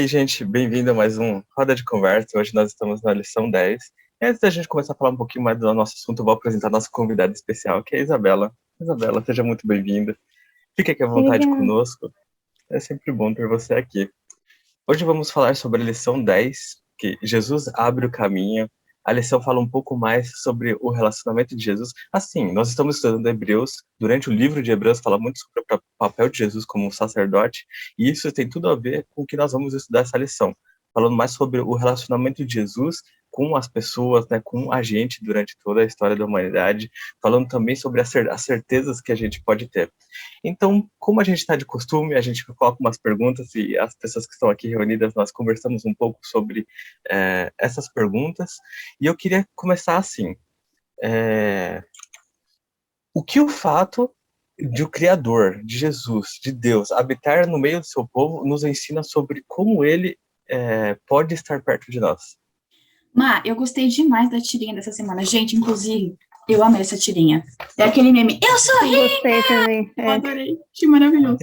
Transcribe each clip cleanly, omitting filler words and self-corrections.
aí, gente, bem-vindo a mais um Roda de Conversa. Hoje nós estamos na lição 10. E antes da gente começar a falar um pouquinho mais do nosso assunto, eu vou apresentar a nossa convidada especial, que é a Isabela. Isabela, seja muito bem-vinda. Fique aqui à vontade Obrigada. conosco. É sempre bom ter você aqui. Hoje vamos falar sobre a lição 10, que Jesus abre o caminho. A lição fala um pouco mais sobre o relacionamento de Jesus. Assim, nós estamos estudando Hebreus. Durante o livro de Hebreus fala muito sobre o papel de Jesus como um sacerdote. E isso tem tudo a ver com o que nós vamos estudar essa lição. Falando mais sobre o relacionamento de Jesus com as pessoas, né, com a gente durante toda a história da humanidade. Falando também sobre as certezas que a gente pode ter. Então, como a gente está de costume, a gente coloca umas perguntas e as pessoas que estão aqui reunidas, nós conversamos um pouco sobre essas perguntas. E eu queria começar assim. É, o que o fato de o Criador, de Jesus, de Deus, habitar no meio do seu povo, nos ensina sobre como ele pode estar perto de nós? Eu gostei demais da tirinha dessa semana. Gente, inclusive, eu amei essa tirinha. É aquele meme, eu sou rica! Gostei também. Eu adorei, achei maravilhoso.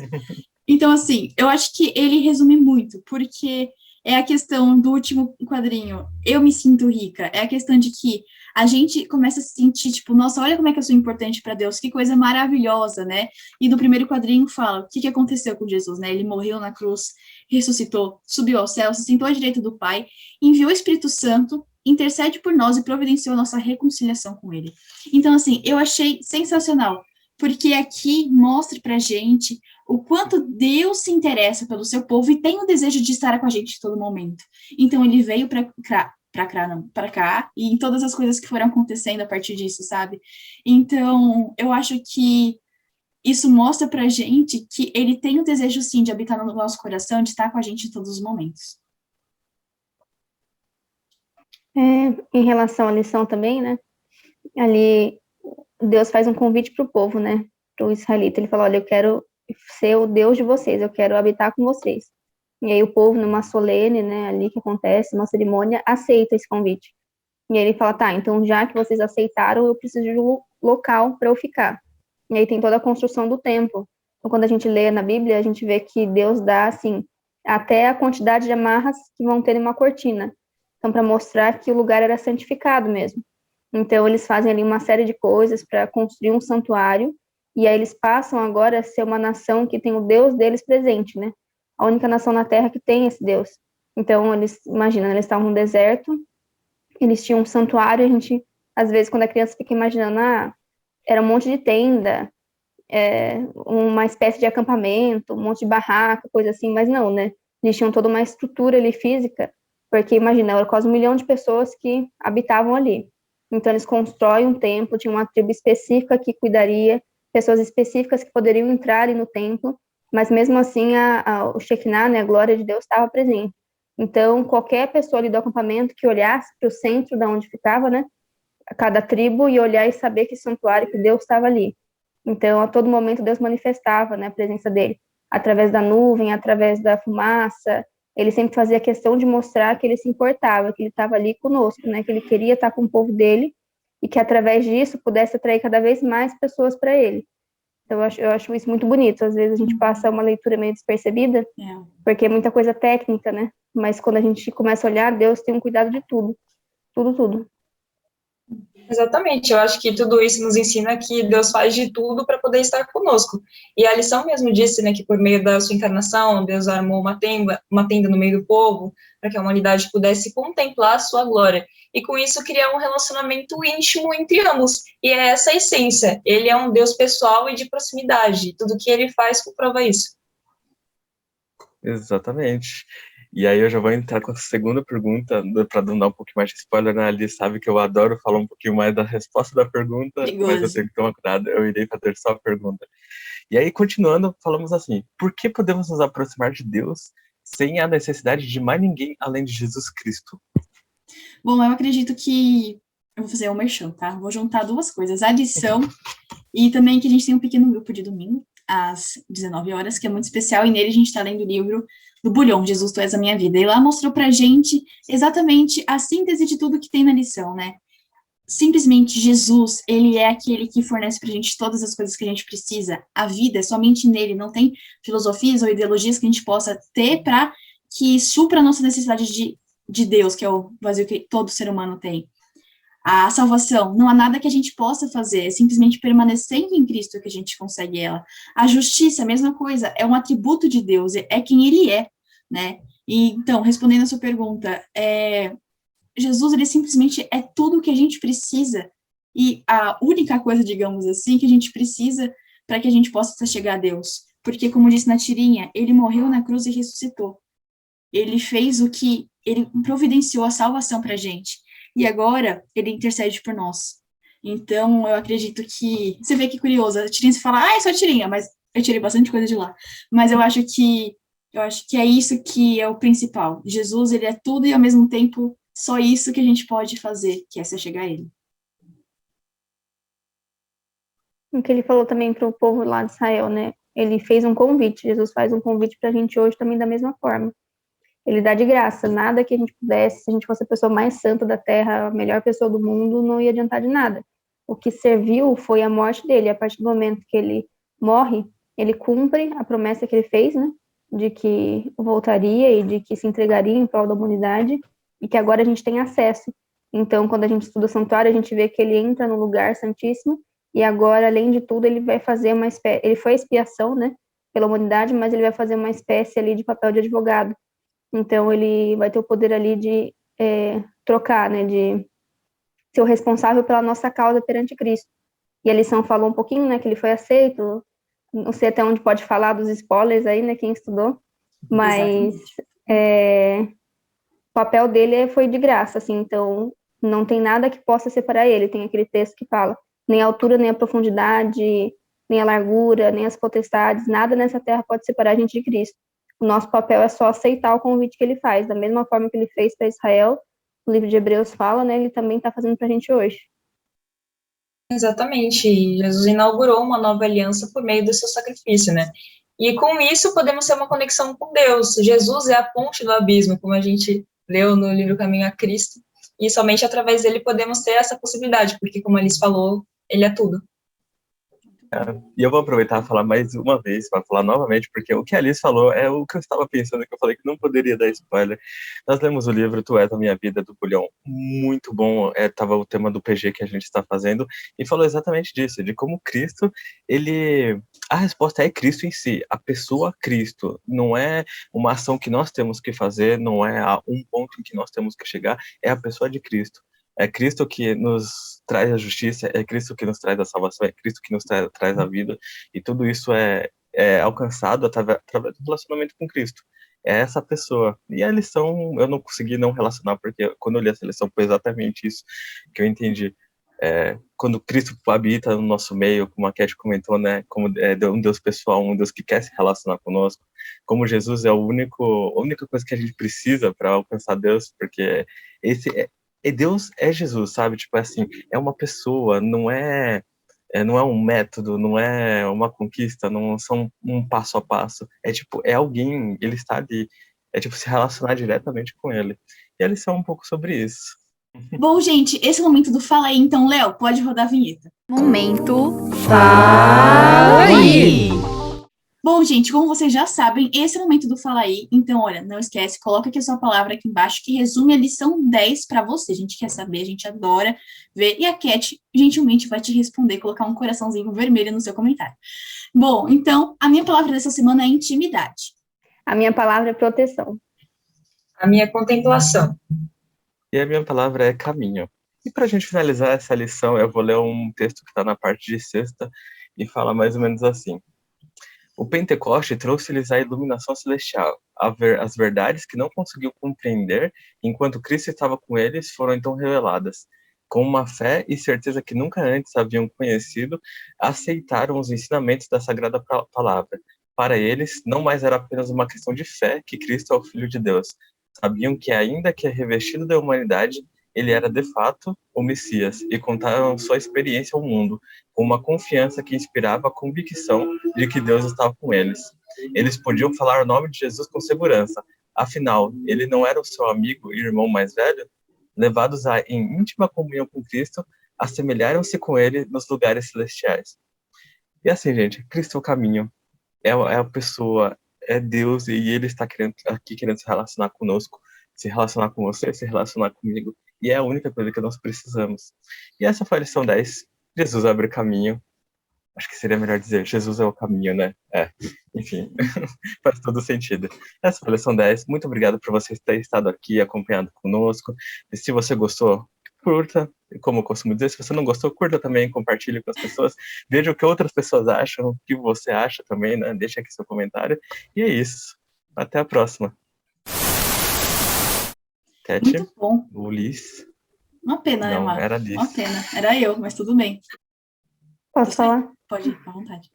Então, assim, eu acho que ele resume muito, porque é a questão do último quadrinho, eu me sinto rica, é a questão de que a gente começa a se sentir, tipo, nossa, olha como é que eu sou importante para Deus, que coisa maravilhosa, né? E no primeiro quadrinho fala, o que aconteceu com Jesus, né? Ele morreu na cruz, ressuscitou, subiu ao céu, se sentou à direita do Pai, enviou o Espírito Santo, intercede por nós e providenciou a nossa reconciliação com ele. Então, assim, eu achei sensacional, porque aqui mostra pra gente o quanto Deus se interessa pelo seu povo e tem o desejo de estar com a gente em todo momento. Então, ele veio para cá, e em todas as coisas que foram acontecendo a partir disso, sabe? Então, eu acho que isso mostra pra gente que ele tem o desejo, sim, de habitar no nosso coração, de estar com a gente em todos os momentos. Em relação à lição também, né? Ali, Deus faz um convite para o povo, né? Para o israelita. Ele fala, olha, eu quero ser o Deus de vocês, eu quero habitar com vocês. E aí o povo, numa solene, né, ali que acontece, uma cerimônia, aceita esse convite. E aí ele fala, tá, então já que vocês aceitaram, eu preciso de um local para eu ficar. E aí tem toda a construção do templo. Então, quando a gente lê na Bíblia, a gente vê que Deus dá, assim, até a quantidade de amarras que vão ter em uma cortina. Então, para mostrar que o lugar era santificado mesmo. Então, eles fazem ali uma série de coisas para construir um santuário, e aí eles passam agora a ser uma nação que tem o Deus deles presente, né? A única nação na Terra que tem esse Deus. Então, eles, imagina, eles estavam no deserto, eles tinham um santuário, a gente, às vezes, quando a criança fica imaginando, era um monte de tenda, uma espécie de acampamento, um monte de barraca, coisa assim, mas não, né? Eles tinham toda uma estrutura ali física, porque imagina, era quase 1 milhão de pessoas que habitavam ali. Então eles constroem um templo, tinha uma tribo específica que cuidaria, pessoas específicas que poderiam entrar ali no templo, mas mesmo assim o Shekinah, né, a glória de Deus estava presente. Então qualquer pessoa ali do acampamento que olhasse para o centro da onde ficava, né, cada tribo, e olhar e saber que santuário, que Deus estava ali. Então, a todo momento, Deus manifestava, né, a presença dele, através da nuvem, através da fumaça. Ele sempre fazia questão de mostrar que ele se importava, que ele estava ali conosco, né, que ele queria estar com o povo dele e que, através disso, pudesse atrair cada vez mais pessoas para ele. Então, eu acho isso muito bonito. Às vezes, a gente passa uma leitura meio despercebida, porque é muita coisa técnica, né? Mas quando a gente começa a olhar, Deus tem um cuidado de tudo. Tudo, tudo. Exatamente, eu acho que tudo isso nos ensina que Deus faz de tudo para poder estar conosco. E a lição mesmo disse, né, que por meio da sua encarnação, Deus armou uma tenda no meio do povo, para que a humanidade pudesse contemplar a sua glória. E com isso criar um relacionamento íntimo entre ambos. E é essa a essência. Ele é um Deus pessoal e de proximidade. Tudo que ele faz comprova isso. Exatamente. E aí eu já vou entrar com a segunda pergunta, para não dar um pouquinho mais de spoiler, né? Ali sabe que eu adoro falar um pouquinho mais da resposta da pergunta, mas eu tenho que tomar cuidado, eu irei fazer só a pergunta. E aí, continuando, falamos assim, por que podemos nos aproximar de Deus sem a necessidade de mais ninguém além de Jesus Cristo? Bom, eu acredito que eu vou fazer um merchan, tá? Vou juntar duas coisas, a lição e também que a gente tem um pequeno grupo de domingo, às 19 horas, que é muito especial, e nele a gente está lendo o livro do Bulhão, Jesus, Tu És a Minha Vida. E lá mostrou pra gente exatamente a síntese de tudo que tem na lição, né? Simplesmente Jesus, ele é aquele que fornece pra gente todas as coisas que a gente precisa. A vida é somente nele, não tem filosofias ou ideologias que a gente possa ter para que supra a nossa necessidade de Deus, que é o vazio que todo ser humano tem. A salvação, não há nada que a gente possa fazer, é simplesmente permanecendo em Cristo que a gente consegue ela. A justiça, a mesma coisa, é um atributo de Deus, é quem ele é, né? E, então, respondendo a sua pergunta, Jesus, ele simplesmente é tudo o que a gente precisa, e a única coisa, digamos assim, que a gente precisa para que a gente possa chegar a Deus. Porque, como disse na tirinha, ele morreu na cruz e ressuscitou. Ele fez ele providenciou a salvação para a gente. E agora, ele intercede por nós. Então, eu acredito que... Você vê que curioso, a tirinha se fala, é só tirinha, mas eu tirei bastante coisa de lá. Mas eu acho que é isso que é o principal. Jesus, ele é tudo e, ao mesmo tempo, só isso que a gente pode fazer, que é se chegar a ele. O que ele falou também para o povo lá de Israel, né? Ele fez um convite, Jesus faz um convite para a gente hoje também da mesma forma. Ele dá de graça, nada que a gente pudesse, se a gente fosse a pessoa mais santa da terra, a melhor pessoa do mundo, não ia adiantar de nada. O que serviu foi a morte dele. A partir do momento que ele morre, ele cumpre a promessa que ele fez, né? De que voltaria e de que se entregaria em prol da humanidade e que agora a gente tem acesso. Então, quando a gente estuda o santuário, a gente vê que ele entra no lugar santíssimo e agora, além de tudo, ele vai fazer uma espécie... Ele foi a expiação, né? Pela humanidade, mas ele vai fazer uma espécie ali de papel de advogado. Então, ele vai ter o poder ali de trocar, né, de ser o responsável pela nossa causa perante Cristo. E a lição falou um pouquinho, né, que ele foi aceito, não sei até onde pode falar dos spoilers aí, né, quem estudou, mas o papel dele foi de graça, assim, então não tem nada que possa separar ele. Tem aquele texto que fala, nem a altura, nem a profundidade, nem a largura, nem as potestades, nada nessa terra pode separar a gente de Cristo. O nosso papel é só aceitar o convite que ele faz, da mesma forma que ele fez para Israel, o livro de Hebreus fala, né, ele também está fazendo para a gente hoje. Exatamente. Jesus inaugurou uma nova aliança por meio do seu sacrifício, né? E com isso podemos ter uma conexão com Deus. Jesus é a ponte do abismo, como a gente leu no livro Caminho a Cristo. E somente através dele podemos ter essa possibilidade, porque, como Alice falou, ele é tudo. E eu vou aproveitar e falar mais uma vez, para falar novamente, porque o que a Alice falou é o que eu estava pensando, que eu falei que não poderia dar spoiler. Nós lemos o livro Tu És a Minha Vida, do Bulhão, muito bom, estava o tema do PG que a gente está fazendo, e falou exatamente disso, de como Cristo, a resposta é Cristo em si, a pessoa Cristo, não é uma ação que nós temos que fazer, não é um ponto em que nós temos que chegar, é a pessoa de Cristo. É Cristo que nos traz a justiça, é Cristo que nos traz a salvação, é Cristo que nos traz a vida, e tudo isso é alcançado através do relacionamento com Cristo. É essa pessoa. E a lição, eu não consegui não relacionar, porque quando eu li essa lição foi exatamente isso que eu entendi. Quando Cristo habita no nosso meio, como a Cat comentou, né, como um Deus pessoal, um Deus que quer se relacionar conosco, como Jesus é a única coisa que a gente precisa para alcançar Deus, porque Deus é Jesus, sabe? Tipo assim, é uma pessoa, não é um método, não é uma conquista, não são um passo a passo. É tipo, é alguém, ele está ali. É tipo se relacionar diretamente com ele. E a lição é um pouco sobre isso. Bom, gente, esse é o momento do Fala Aí. Então, Léo, pode rodar a vinheta. Momento Fala Aí! Bom, gente, como vocês já sabem, esse é o momento do Fala Aí. Então, olha, não esquece, coloca aqui a sua palavra aqui embaixo, que resume a lição 10 para você. A gente quer saber, a gente adora ver. E a Cat, gentilmente, vai te responder, colocar um coraçãozinho vermelho no seu comentário. Bom, então, a minha palavra dessa semana é intimidade. A minha palavra é proteção. A minha contemplação. E a minha palavra é caminho. E para a gente finalizar essa lição, eu vou ler um texto que está na parte de sexta e fala mais ou menos assim. O Pentecoste trouxe-lhes a iluminação celestial, as verdades que não conseguiu compreender, enquanto Cristo estava com eles, foram então reveladas. Com uma fé e certeza que nunca antes haviam conhecido, aceitaram os ensinamentos da Sagrada Palavra. Para eles, não mais era apenas uma questão de fé que Cristo é o Filho de Deus. Sabiam que, ainda que revestido da humanidade, ele era de fato o Messias, e contaram sua experiência ao mundo, com uma confiança que inspirava a convicção de que Deus estava com eles. Eles podiam falar o nome de Jesus com segurança, afinal, ele não era o seu amigo e irmão mais velho? Levados em íntima comunhão com Cristo, assemelharam-se com ele nos lugares celestiais. E assim, gente, Cristo é o caminho, é a pessoa, é Deus e Ele está aqui querendo se relacionar conosco, se relacionar com você, se relacionar comigo. E é a única coisa que nós precisamos. E essa foi a lição 10. Jesus abre o caminho. Acho que seria melhor dizer, Jesus é o caminho, né? Enfim, faz todo sentido. Essa foi a lição 10. Muito obrigado por você ter estado aqui acompanhado conosco. E se você gostou, curta. Como eu costumo dizer, se você não gostou, curta também, compartilhe com as pessoas. Veja o que outras pessoas acham, o que você acha também, né? Deixa aqui seu comentário. E é isso. Até a próxima. Cat, Muito bom. o Liz. Uma pena, né, Não, Mar? era Liz. Uma pena. Era eu, mas tudo bem. Posso falar? Pode ir, à vontade.